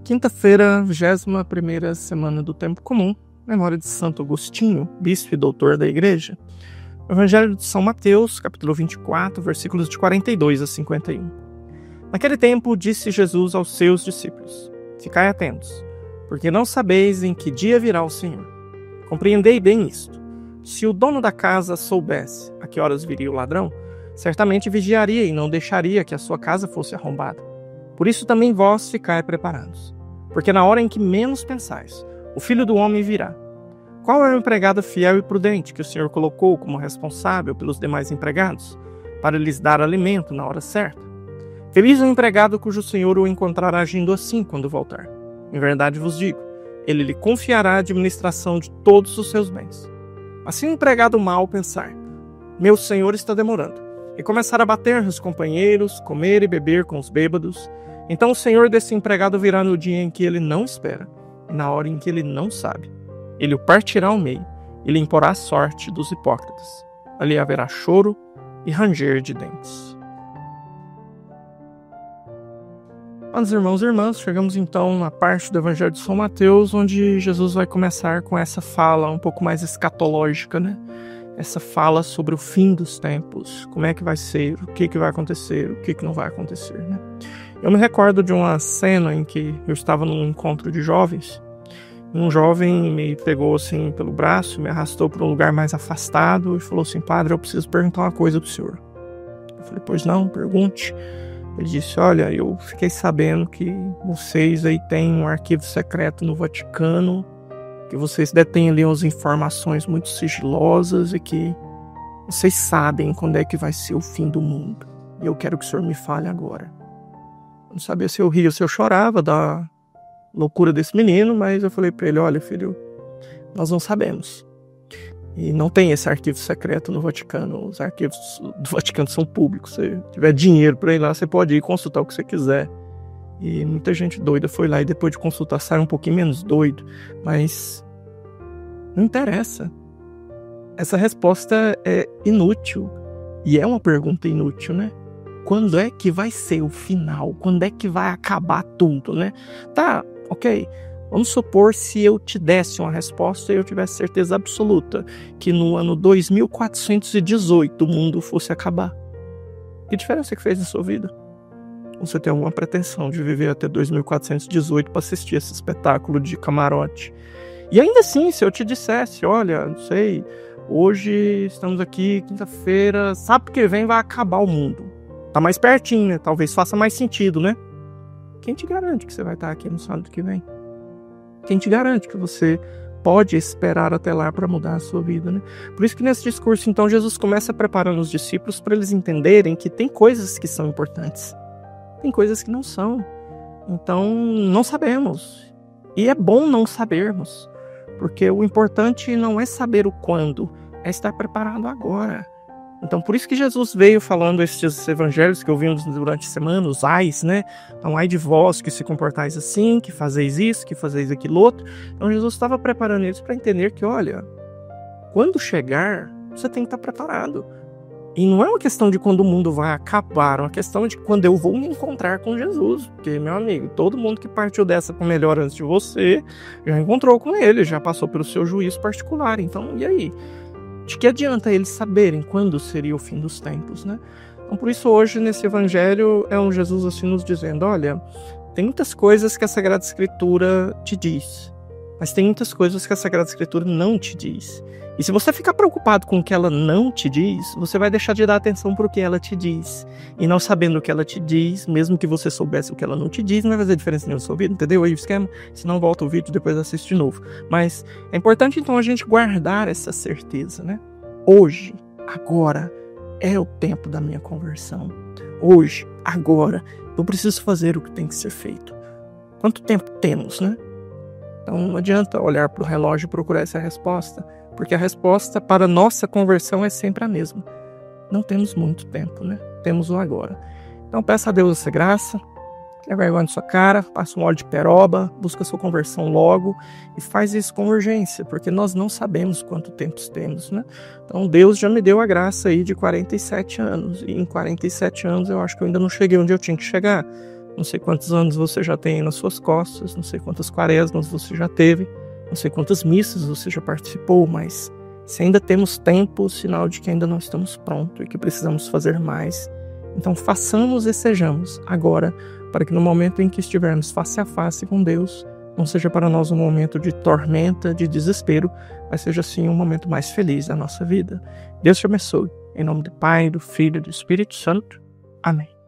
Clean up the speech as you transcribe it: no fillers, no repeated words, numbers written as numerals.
Quinta-feira, 21ª semana do Tempo Comum, memória de Santo Agostinho, bispo e doutor da Igreja. Evangelho de São Mateus, capítulo 24, versículos de 42 a 51. Naquele tempo, disse Jesus aos seus discípulos: Ficai atentos, porque não sabeis em que dia virá o Senhor. Compreendei bem isto. Se o dono da casa soubesse a que horas viria o ladrão, certamente vigiaria e não deixaria que a sua casa fosse arrombada. Por isso também vós ficai preparados, porque na hora em que menos pensais, o Filho do Homem virá. Qual é o empregado fiel e prudente que o Senhor colocou como responsável pelos demais empregados, para lhes dar alimento na hora certa? Feliz o empregado cujo Senhor o encontrará agindo assim quando voltar. Em verdade vos digo, ele lhe confiará a administração de todos os seus bens. Assim o empregado mau pensar: meu senhor está demorando, e começar a bater nos companheiros, comer e beber com os bêbados, então o senhor desse empregado virá no dia em que ele não espera, e na hora em que ele não sabe. Ele o partirá ao meio, e lhe imporá a sorte dos hipócritas. Ali haverá choro e ranger de dentes. Mas, irmãos e irmãs, chegamos então na parte do Evangelho de São Mateus, onde Jesus vai começar com essa fala um pouco mais escatológica, né? Essa fala sobre o fim dos tempos, como é que vai ser, o que vai acontecer, o que não vai acontecer, né? Eu me recordo de uma cena em que eu estava num encontro de jovens. Um jovem me pegou assim pelo braço, me arrastou para um lugar mais afastado e falou assim: Padre, eu preciso perguntar uma coisa para o senhor. Eu falei: pois não, pergunte. Ele disse: olha, eu fiquei sabendo que vocês aí têm um arquivo secreto no Vaticano, que vocês detêm ali umas informações muito sigilosas e que vocês sabem quando é que vai ser o fim do mundo. E eu quero que o senhor me fale agora. Eu não sabia se eu ria ou se eu chorava da loucura desse menino, mas eu falei para ele: olha, filho, nós não sabemos. E não tem esse arquivo secreto no Vaticano. Os arquivos do Vaticano são públicos. Se tiver dinheiro para ir lá, você pode ir consultar o que você quiser. E muita gente doida foi lá e depois de consultar saiu um pouquinho menos doido. Mas não interessa. Essa resposta é inútil. E é uma pergunta inútil, né? Quando é que vai ser o final? Quando é que vai acabar tudo, né? Tá, ok. Vamos supor se eu te desse uma resposta e eu tivesse certeza absoluta que no ano 2418 o mundo fosse acabar. Que diferença que fez na sua vida? Você tem alguma pretensão de viver até 2418 para assistir esse espetáculo de camarote? E ainda assim, se eu te dissesse: olha, não sei, hoje estamos aqui, quinta-feira, sábado que vem vai acabar o mundo. Tá mais pertinho, né? Talvez faça mais sentido, né? Quem te garante que você vai estar aqui no sábado que vem? Quem te garante que você pode esperar até lá para mudar a sua vida, né? Por isso que nesse discurso, então, Jesus começa preparando os discípulos para eles entenderem que tem coisas que são importantes. Tem coisas que não são. Então, não sabemos. E é bom não sabermos. Porque o importante não é saber o quando, é estar preparado agora. Então, por isso que Jesus veio falando esses evangelhos que ouvimos durante a semana, os ais, né? Então, ai de vós que se comportais assim, que fazeis isso, que fazeis aquilo outro. Então, Jesus estava preparando eles para entender que, olha, quando chegar, você tem que estar preparado. E não é uma questão de quando o mundo vai acabar, é uma questão de quando eu vou me encontrar com Jesus. Porque, meu amigo, todo mundo que partiu dessa com melhor antes de você, já encontrou com ele, já passou pelo seu juízo particular. Então, e aí? De que adianta eles saberem quando seria o fim dos tempos, né? Então, por isso, hoje, nesse evangelho, é um Jesus assim nos dizendo: olha, tem muitas coisas que a Sagrada Escritura te diz, mas tem muitas coisas que a Sagrada Escritura não te diz. E se você ficar preocupado com o que ela não te diz, você vai deixar de dar atenção para o que ela te diz. E não sabendo o que ela te diz, mesmo que você soubesse o que ela não te diz, não vai fazer diferença nenhuma na sua vida, entendeu aí o esquema? Se não, volta o vídeo e depois assiste de novo. Mas é importante, então, a gente guardar essa certeza, né? Hoje, agora, é o tempo da minha conversão. Hoje, agora, eu preciso fazer o que tem que ser feito. Quanto tempo temos, né? Então, não adianta olhar para o relógio e procurar essa resposta, porque a resposta para a nossa conversão é sempre a mesma. Não temos muito tempo, né? Temos o agora. Então, peça a Deus essa graça, que a vergonha na sua cara, passa um óleo de peroba, busca a sua conversão logo e faz isso com urgência, porque nós não sabemos quanto tempo temos, né? Então, Deus já me deu a graça aí de 47 anos, e em 47 anos eu acho que eu ainda não cheguei onde eu tinha que chegar. Não sei quantos anos você já tem nas suas costas, não sei quantas quaresmas você já teve, não sei quantas missas você já participou, mas se ainda temos tempo, sinal de que ainda não estamos prontos e que precisamos fazer mais. Então façamos e sejamos agora, para que no momento em que estivermos face a face com Deus, não seja para nós um momento de tormenta, de desespero, mas seja sim um momento mais feliz da nossa vida. Deus te abençoe. Em nome do Pai, do Filho e do Espírito Santo. Amém.